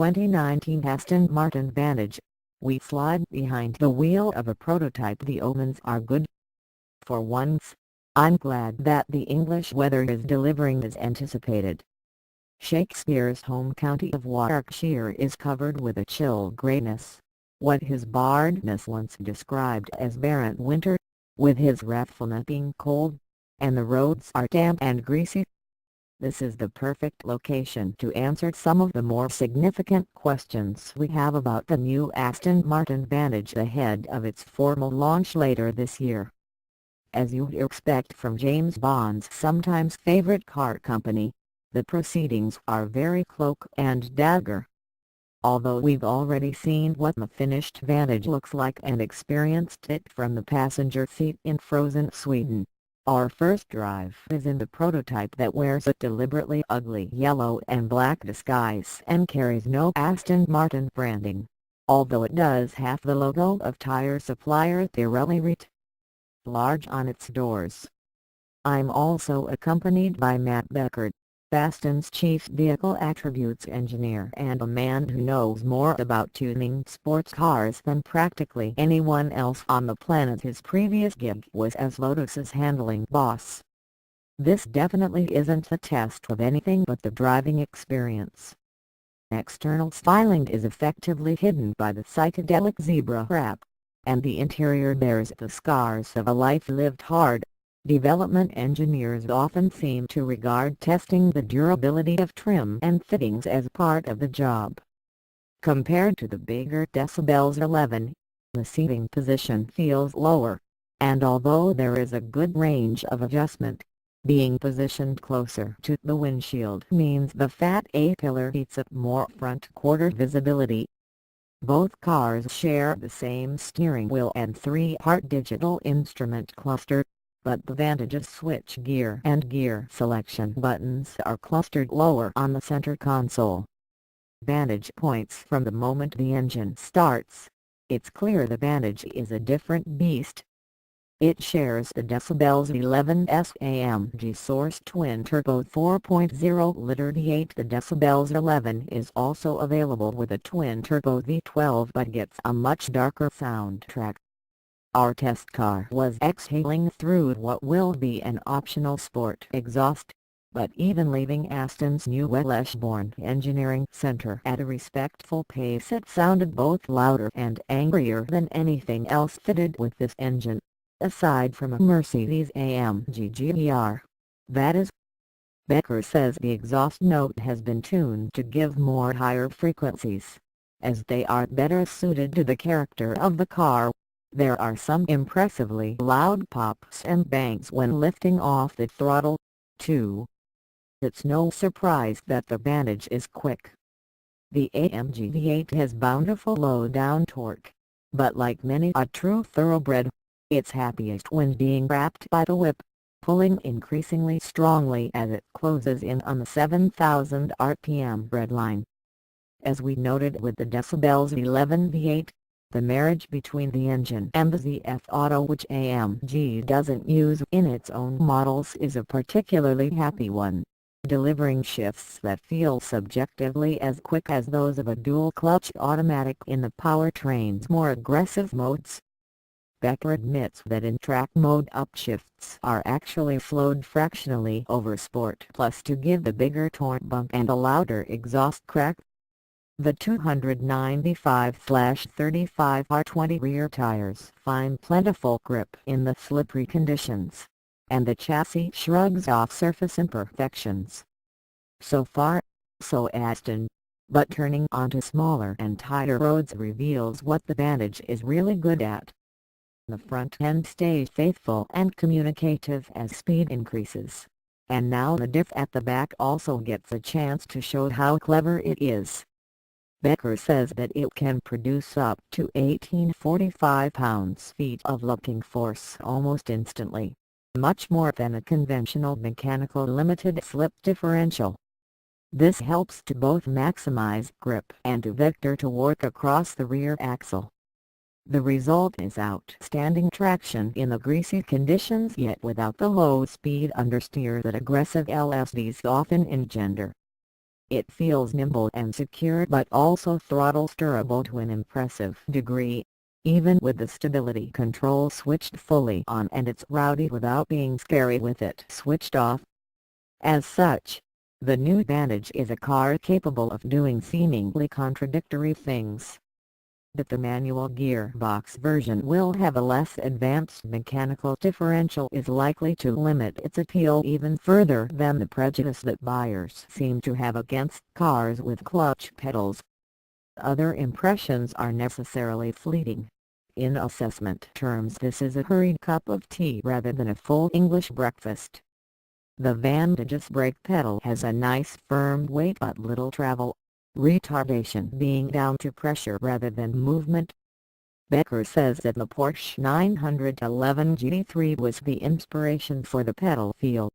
2019 Aston Martin Vantage, we slide behind the wheel of a prototype. The omens are good. For once, I'm glad that the English weather is delivering as anticipated. Shakespeare's home county of Warwickshire is covered with a chill greyness, what his bardness once described as barren winter, with his wrathfulness being cold, and the roads are damp and greasy. This is the perfect location to answer some of the more significant questions we have about the new Aston Martin Vantage ahead of its formal launch later this year. As you'd expect from James Bond's sometimes favorite car company, the proceedings are very cloak and dagger. Although we've already seen what the finished Vantage looks like and experienced it from the passenger seat in frozen Sweden, our first drive is in the prototype that wears a deliberately ugly yellow and black disguise and carries no Aston Martin branding, although it does have the logo of tire supplier Pirelli writ large on its doors. I'm also accompanied by Matt Beckert, Aston's chief vehicle attributes engineer and a man who knows more about tuning sports cars than practically anyone else on the planet. His previous gig was as Lotus's handling boss. This definitely isn't a test of anything but the driving experience. External styling is effectively hidden by the psychedelic zebra wrap, and the interior bears the scars of a life lived hard. Development engineers often seem to regard testing the durability of trim and fittings as part of the job. Compared to the bigger DB11, the seating position feels lower, and although there is a good range of adjustment, being positioned closer to the windshield means the fat A-pillar eats up more front quarter visibility. Both cars share the same steering wheel and three-part digital instrument cluster, but the Vantage's switch gear and gear selection buttons are clustered lower on the center console. Vantage points from the moment the engine starts. It's clear the Vantage is a different beast. It shares the DB11 AMG-source twin-turbo 4.0-liter V8. The DB11 is also available with a twin-turbo V12 but gets a much darker soundtrack. Our test car was exhaling through what will be an optional sport exhaust, but even leaving Aston's new Welshbourne Engineering Centre at a respectful pace, it sounded both louder and angrier than anything else fitted with this engine, aside from a Mercedes-AMG GR. That is, Becker says the exhaust note has been tuned to give more higher frequencies, as they are better suited to the character of the car. There are some impressively loud pops and bangs when lifting off the throttle, too. It's no surprise that the Vantage is quick. The AMG V8 has bountiful low-down torque, but like many a true thoroughbred, it's happiest when being wrapped by the whip, pulling increasingly strongly as it closes in on the 7,000 RPM breadline. As we noted with the DB11 V8, the marriage between the engine and the ZF Auto, which AMG doesn't use in its own models, is a particularly happy one, delivering shifts that feel subjectively as quick as those of a dual-clutch automatic in the powertrain's more aggressive modes. Becker admits that in track mode upshifts are actually flowed fractionally over Sport Plus to give the bigger torque bump and a louder exhaust crack. The 295/35 R20 rear tires find plentiful grip in the slippery conditions, and the chassis shrugs off surface imperfections. So far, so Aston, but turning onto smaller and tighter roads reveals what the Vantage is really good at. The front end stays faithful and communicative as speed increases, and now the diff at the back also gets a chance to show how clever it is. Becker says that it can produce up to 1845 pounds-feet of looking force almost instantly, much more than a conventional mechanical limited slip differential. This helps to both maximize grip and to vector torque across the rear axle. The result is outstanding traction in the greasy conditions, yet without the low-speed understeer that aggressive LSDs often engender. It feels nimble and secure but also throttle steerable to an impressive degree, even with the stability control switched fully on, and it's rowdy without being scary with it switched off. As such, the new Vantage is a car capable of doing seemingly contradictory things. But the manual gearbox version will have a less advanced mechanical differential is likely to limit its appeal even further than the prejudice that buyers seem to have against cars with clutch pedals. Other impressions are necessarily fleeting. In assessment terms, this is a hurried cup of tea rather than a full English breakfast. The Vantage's brake pedal has a nice firm weight but little travel, retardation being down to pressure rather than movement. Becker says that the Porsche 911 GT3 was the inspiration for the pedal feel.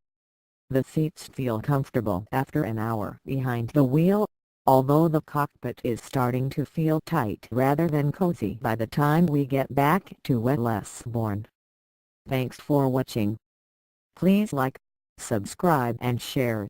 The seats feel comfortable after an hour behind the wheel, although the cockpit is starting to feel tight rather than cozy by the time we get back to Wellesbourne. Thanks for watching. Please like, subscribe and share.